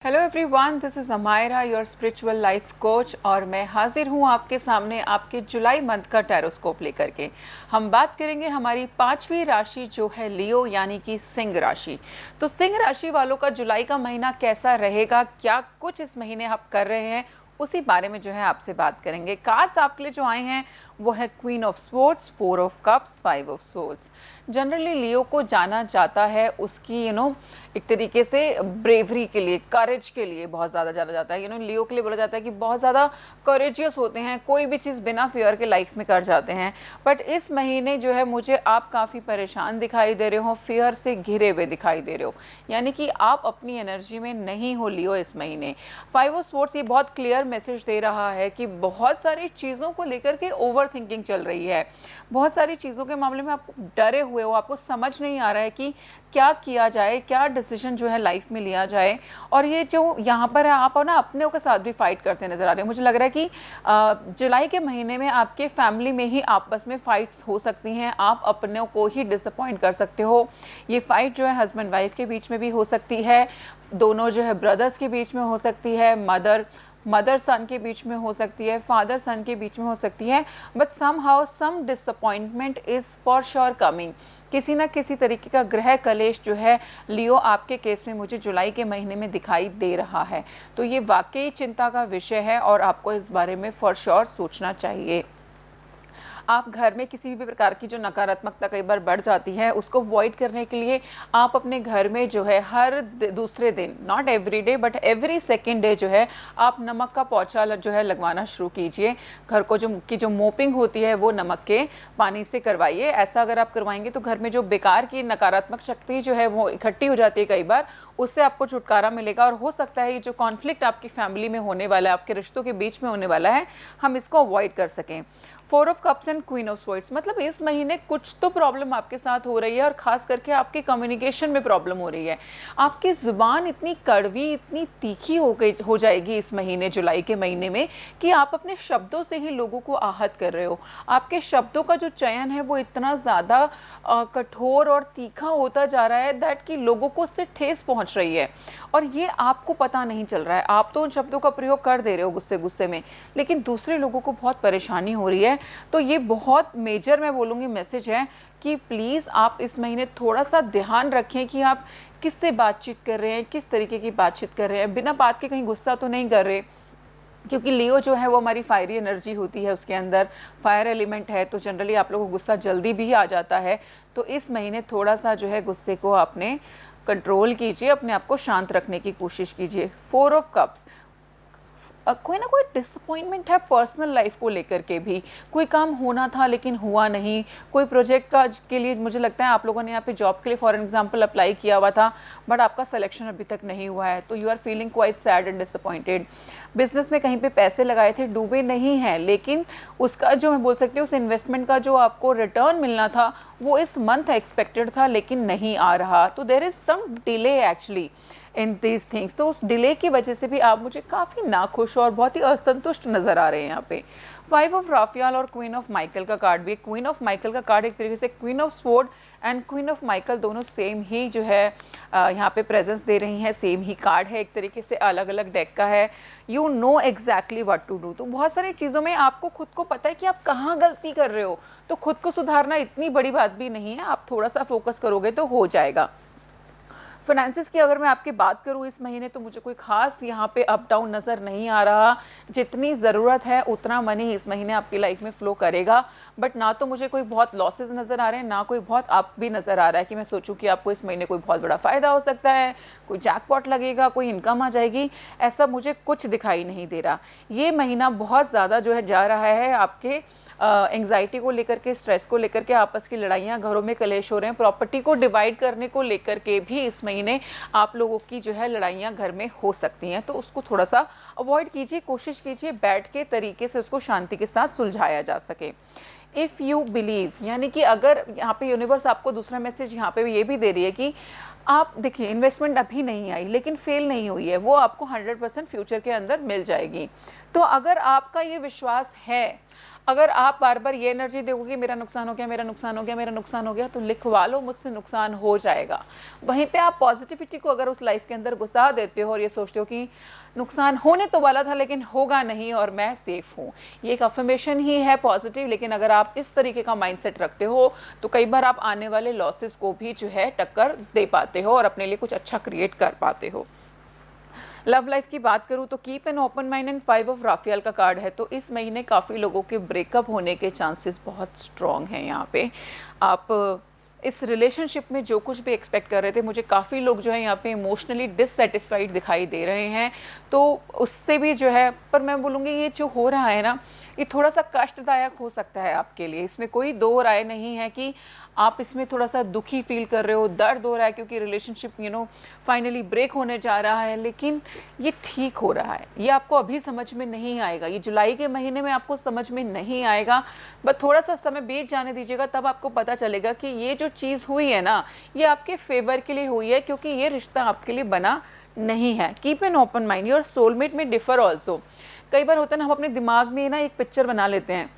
Hello everyone, this is Amaira, your spiritual life coach, और मैं हाजिर हूँ आपके सामने आपके जुलाई मंथ का टैरोस्कोप लेकर के। हम बात करेंगे हमारी पांचवी राशि जो है लियो यानी कि सिंह राशि। तो सिंह राशि वालों का जुलाई का महीना कैसा रहेगा, क्या कुछ इस महीने आप कर रहे हैं, उसी बारे में जो है आपसे बात करेंगे। कार्ड्स आपके लिए जो आए हैं वो है queen of swords, 4 of cups, 5 of swords. Generally Leo को जाना जाता है उसकी एक तरीके से ब्रेवरी के लिए, करेज के लिए बहुत ज़्यादा जाना जाता है। लियो के लिए बोला जाता है कि बहुत ज़्यादा करेजियस होते हैं, कोई भी चीज़ बिना फियर के लाइफ में कर जाते हैं। बट इस महीने जो है मुझे आप काफ़ी परेशान दिखाई दे रहे हो, फियर से घिरे हुए दिखाई दे रहे हो, यानी कि आप अपनी एनर्जी में नहीं हो लियो इस महीने। 5 ऑफ स्वॉर्ड्स ये बहुत क्लियर मैसेज दे रहा है कि बहुत सारी चीज़ों को लेकर के ओवर थिंकिंग चल रही है, बहुत सारी चीज़ों के मामले में आप डरे हुए हो, आपको समझ नहीं आ रहा है कि क्या किया जाए, क्या डिसीजन जो है लाइफ में लिया जाए। और ये जो यहाँ पर है, आप ना अपने के साथ भी फाइट करते नजर आ रहे हैं। मुझे लग रहा है कि जुलाई के महीने में आपके फैमिली में ही आपस में फाइट्स हो सकती हैं, आप अपने को ही डिसअपॉइंट कर सकते हो। ये फाइट जो है हस्बैंड वाइफ के बीच में भी हो सकती है, दोनों जो है ब्रदर्स के बीच में हो सकती है, मदर सन के बीच में हो सकती है, फादर सन के बीच में हो सकती है। But somehow some disappointment is for sure coming. किसी ना किसी तरीके का ग्रह कलेश जो है लियो आपके केस में मुझे जुलाई के महीने में दिखाई दे रहा है। तो ये वाकई चिंता का विषय है और आपको इस बारे में फॉर श्योर सोचना चाहिए। आप घर में किसी भी प्रकार की जो नकारात्मकता कई बार बढ़ जाती है उसको अवॉइड करने के लिए आप अपने घर में जो है हर दूसरे दिन, not every day but every second day जो है आप नमक का पोछा जो है लगवाना शुरू कीजिए। घर को जो मोपिंग होती है वो नमक के पानी से करवाइए। ऐसा अगर आप करवाएंगे तो घर में जो बेकार की नकारात्मक शक्ति जो है वो इकट्ठी हो जाती है कई बार, उससे आपको छुटकारा मिलेगा। और हो सकता है ये जो कॉन्फ्लिक्ट आपकी फैमिली में होने वाला है, आपके रिश्तों के बीच में होने वाला है, हम इसको अवॉइड कर सकें। 4 of cups and queen of swords, मतलब इस महीने कुछ तो प्रॉब्लम आपके साथ हो रही है और ख़ास करके आपके कम्युनिकेशन में प्रॉब्लम हो रही है। आपकी ज़ुबान इतनी कड़वी, इतनी तीखी हो जाएगी इस महीने, जुलाई के महीने में, कि आप अपने शब्दों से ही लोगों को आहत कर रहे हो। आपके शब्दों का जो चयन है वो इतना ज़्यादा कठोर और तीखा होता जा रहा है दैट कि लोगों को उससे ठेस पहुँच रही है और ये आपको पता नहीं चल रहा है। आप तो उन शब्दों का प्रयोग कर दे रहे हो गुस्से में, लेकिन दूसरे लोगों को बहुत परेशानी हो रही है। तो ये बहुत मेजर मैं बोलूँगी मैसेज है कि प्लीज़ आप इस महीने थोड़ा सा ध्यान रखें कि आप किससे बातचीत कर रहे हैं, किस तरीके की बातचीत कर रहे हैं। बिना बात के कहीं गुस्सा तो नहीं कर रहे, क्योंकि लियो जो है वो हमारी फायरी एनर्जी होती है, उसके अंदर फायर एलिमेंट है, तो जनरली आप लोगों को गुस्सा जल्दी भी आ जाता है। तो इस महीने थोड़ा सा जो है गुस्से को आपने कंट्रोल कीजिए, अपने आप को शांत रखने की कोशिश कीजिए। 4 ऑफ कप्स, कोई ना कोई डिसअपॉइंटमेंट है पर्सनल लाइफ को लेकर के भी। कोई काम होना था लेकिन हुआ नहीं, कोई प्रोजेक्ट का के लिए मुझे लगता है आप लोगों ने यहाँ पे जॉब के लिए फॉर एग्जांपल अप्लाई किया हुआ था बट आपका सिलेक्शन अभी तक नहीं हुआ है, तो you are feeling quite sad and disappointed. Business में कहीं पे पैसे लगाए थे, डूबे नहीं हैं, लेकिन उसका जो मैं बोल सकती हूँ उस इन्वेस्टमेंट का जो आपको रिटर्न मिलना था वो इस मंथ एक्सपेक्टेड था लेकिन नहीं आ रहा। तो there is some delay actually in these things. तो उस डिले की वजह से भी आप मुझे काफ़ी नाखुश और बहुत ही असंतुष्ट नज़र आ रहे हैं यहाँ पे। 5 ऑफ राफियाल और क्वीन ऑफ माइकल का कार्ड भी है। क्वीन ऑफ माइकल का कार्ड एक तरीके से queen of sword and queen of Michael दोनों सेम ही जो है यहाँ पे प्रेजेंस दे रही हैं, सेम ही कार्ड है, एक तरीके से अलग अलग डेक का है। You know exactly what to do. तो बहुत सारी चीज़ों में आपको खुद को पता है कि आप कहाँ गलती कर रहे हो, तो खुद को सुधारना इतनी बड़ी बात भी नहीं है, आप थोड़ा सा फोकस करोगे तो हो जाएगा। फाइनेंसिस की अगर मैं आपकी बात करूँ इस महीने, तो मुझे कोई खास यहाँ पे अप डाउन नज़र नहीं आ रहा। जितनी ज़रूरत है उतना मनी इस महीने आपकी लाइफ में फ़्लो करेगा, बट ना तो मुझे कोई बहुत लॉसेस नज़र आ रहे हैं, ना कोई बहुत अप भी नज़र आ रहा है कि मैं सोचूं कि आपको इस महीने कोई बहुत बड़ा फ़ायदा हो सकता है, कोई जैकपॉट लगेगा, कोई इनकम आ जाएगी, ऐसा मुझे कुछ दिखाई नहीं दे रहा। ये महीना बहुत ज़्यादा जो है जा रहा है आपके एंग्जाइटी को लेकर के, स्ट्रेस को लेकर के, आपस की लड़ाइयाँ, घरों में कलेश हो रहे हैं, प्रॉपर्टी को डिवाइड करने को लेकर के भी इस महीने आप लोगों की जो है लड़ाइयाँ घर में हो सकती हैं। तो उसको थोड़ा सा अवॉइड कीजिए, कोशिश कीजिए बैठ के तरीके से उसको शांति के साथ सुलझाया जा सके। इफ़ यू बिलीव, यानी कि अगर यहाँ पे यूनिवर्स आपको दूसरा मैसेज यहाँ पे ये भी दे रही है कि आप देखिए इन्वेस्टमेंट अभी नहीं आई लेकिन फेल नहीं हुई है, वो आपको 100% फ्यूचर के अंदर मिल जाएगी। तो अगर आपका ये विश्वास है, अगर आप बार बार ये एनर्जी देखोगे मेरा नुकसान हो गया, मेरा नुकसान हो गया, मेरा नुकसान हो गया, तो लिखवा लो मुझसे नुकसान हो जाएगा। वहीं पे आप पॉजिटिविटी को अगर उस लाइफ के अंदर घुसा देते हो और ये सोचते हो कि नुकसान होने तो वाला था लेकिन होगा नहीं और मैं सेफ हूँ, ये एक अफर्मेशन ही है पॉजिटिव। लेकिन अगर आप इस तरीके का माइंडसेट रखते हो तो कई बार आप आने वाले लॉसेस को भी जो है टक्कर दे पाते हो और अपने लिए कुछ अच्छा क्रिएट कर पाते हो। लव लाइफ की बात करूँ तो keep an open mind and 5 of Raphael का कार्ड है, तो इस महीने काफ़ी लोगों के ब्रेकअप होने के चांसेस बहुत स्ट्रॉन्ग हैं। यहाँ पे आप इस रिलेशनशिप में जो कुछ भी एक्सपेक्ट कर रहे थे, मुझे काफ़ी लोग जो है यहाँ पे इमोशनली डिससेटिस्फाइड दिखाई दे रहे हैं, तो उससे भी जो है, पर मैं बोलूँगी ये जो हो रहा है ना, ये थोड़ा सा कष्टदायक हो सकता है आपके लिए, इसमें कोई दो राय नहीं है कि आप इसमें थोड़ा सा दुखी फील कर रहे हो, दर्द हो रहा है क्योंकि रिलेशनशिप फाइनली ब्रेक होने जा रहा है, लेकिन ये ठीक हो रहा है। ये आपको अभी समझ में नहीं आएगा, ये जुलाई के महीने में आपको समझ में नहीं आएगा, बस थोड़ा सा समय बीत जाने दीजिएगा, तब आपको पता चलेगा कि ये जो चीज़ हुई है ना, ये आपके फेवर के लिए हुई है, क्योंकि ये रिश्ता आपके लिए बना नहीं है। Keep an open mind, your soulmate में डिफर ऑल्सो। कई बार होता है ना, हम अपने दिमाग में ना एक पिक्चर बना लेते हैं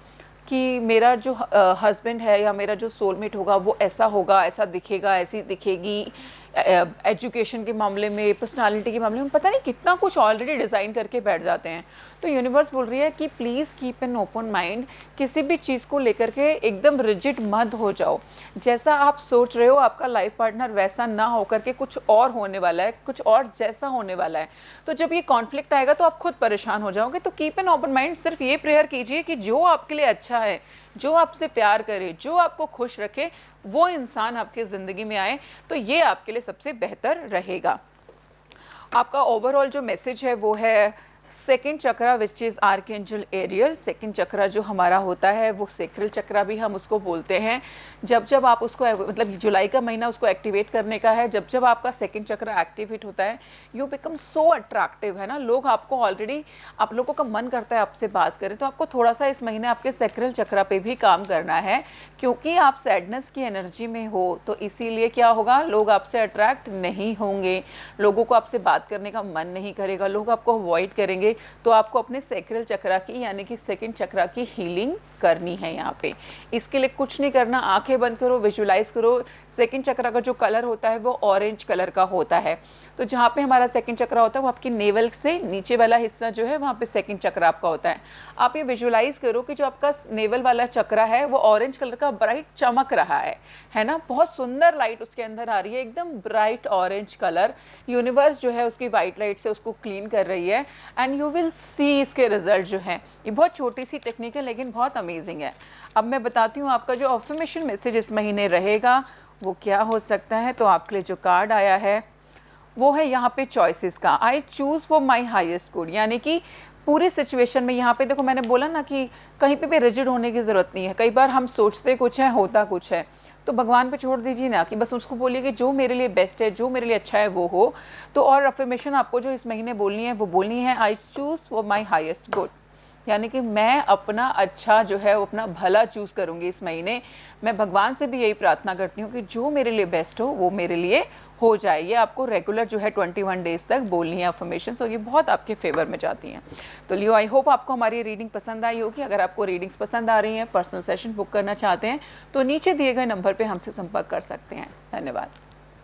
कि मेरा जो हस्बैंड है या मेरा जो सोलमेट होगा वो ऐसा होगा, ऐसा दिखेगा, ऐसी दिखेगी, एजुकेशन के मामले में, पर्सनालिटी के मामले में, पता नहीं कितना कुछ ऑलरेडी डिज़ाइन करके बैठ जाते हैं। तो यूनिवर्स बोल रही है कि please keep an open mind, किसी भी चीज़ को लेकर के एकदम रिजिड मत हो जाओ। जैसा आप सोच रहे हो आपका लाइफ पार्टनर वैसा ना होकर के कुछ और होने वाला है, कुछ और जैसा होने वाला है। तो जब ये कॉन्फ्लिक्ट आएगा तो आप खुद परेशान हो जाओगे। तो कीप एन ओपन माइंड, सिर्फ ये प्रेयर कीजिए कि जो आपके लिए अच्छा है, जो आपसे प्यार करे, जो आपको खुश रखे, वो इंसान आपकी ज़िंदगी में आए, तो ये आपके लिए सबसे बेहतर रहेगा। आपका ओवरऑल जो मैसेज है वो है second chakra which is Archangel Ariel. Second chakra जो हमारा होता है वो सेक्रल चक्रा भी हम उसको बोलते हैं। जब जब आप उसको, मतलब जुलाई का महीना उसको एक्टिवेट करने का है, जब जब आपका सेकंड चक्रा एक्टिवेट होता है, यू बिकम सो अट्रैक्टिव, है ना। लोग आपको ऑलरेडी, आप लोगों का मन करता है आपसे बात करें, तो आपको थोड़ा सा इस महीने आपके सेक्रल चक्रा पे भी काम करना है, क्योंकि आप सैडनेस की एनर्जी में हो, तो इसीलिए क्या होगा, लोग आपसे अट्रैक्ट नहीं होंगे, लोगों को आपसे बात करने का मन नहीं करेगा, लोग आपको अवॉइड करेंगे। तो आपको अपने सेक्रल चक्रा की, यानी कि सेकंड चक्रा की हीलिंग करनी है यहाँ पे। इसके लिए कुछ नहीं करना, आंखें बंद करो, विजुलाइज करो। सेकंड चक्रा का जो कलर होता है वो ऑरेंज कलर का होता है। तो जहाँ पे हमारा सेकंड चक्रा होता है वो आपकी नेवल से नीचे वाला हिस्सा जो है वहाँ पे सेकंड चक्रा आपका होता है। आप ये विजुलाइज करो कि जो आपका नेवल वाला चक्रा है वो ऑरेंज कलर का ब्राइट चमक रहा है ना। बहुत सुंदर लाइट उसके अंदर आ रही है, एकदम ब्राइट ऑरेंज कलर। यूनिवर्स जो है उसकी वाइट लाइट से उसको क्लीन कर रही है, एंड यू विल सी इसके रिजल्ट जो हैं। ये बहुत छोटी सी टेक्निक है लेकिन बहुत अमेजिंग है। अब मैं बताती हूँ आपका जो अफर्मेशन मैसेज इस महीने रहेगा वो क्या हो सकता है। तो आपके लिए जो कार्ड आया है वो है यहाँ पे चॉइसेस का। I choose for my highest good, यानी कि पूरी सिचुएशन में, यहाँ पे देखो मैंने बोला ना कि कहीं पे भी रिजिड होने की ज़रूरत नहीं है। कई बार हम सोचते कुछ है, होता कुछ है, तो भगवान पे छोड़ दीजिए ना, कि बस उसको बोलिए कि जो मेरे लिए बेस्ट है, जो मेरे लिए अच्छा है वो हो। तो और अफर्मेशन आपको जो इस महीने बोलनी है वो बोलनी है, I choose for my highest good, यानी कि मैं अपना अच्छा जो है वो अपना भला चूज़ करूँगी इस महीने। मैं भगवान से भी यही प्रार्थना करती हूँ कि जो मेरे लिए बेस्ट हो वो मेरे लिए हो जाए। ये आपको रेगुलर जो है 21 डेज़ तक बोलनी है अफर्मेशंस, और ये बहुत आपके फेवर में जाती हैं। तो लियो, आई होप आपको हमारी रीडिंग पसंद आई होगी। अगर आपको रीडिंग्स पसंद आ रही हैं, पर्सनल सेशन बुक करना चाहते हैं, तो नीचे दिए गए नंबर पर हमसे संपर्क कर सकते हैं। धन्यवाद।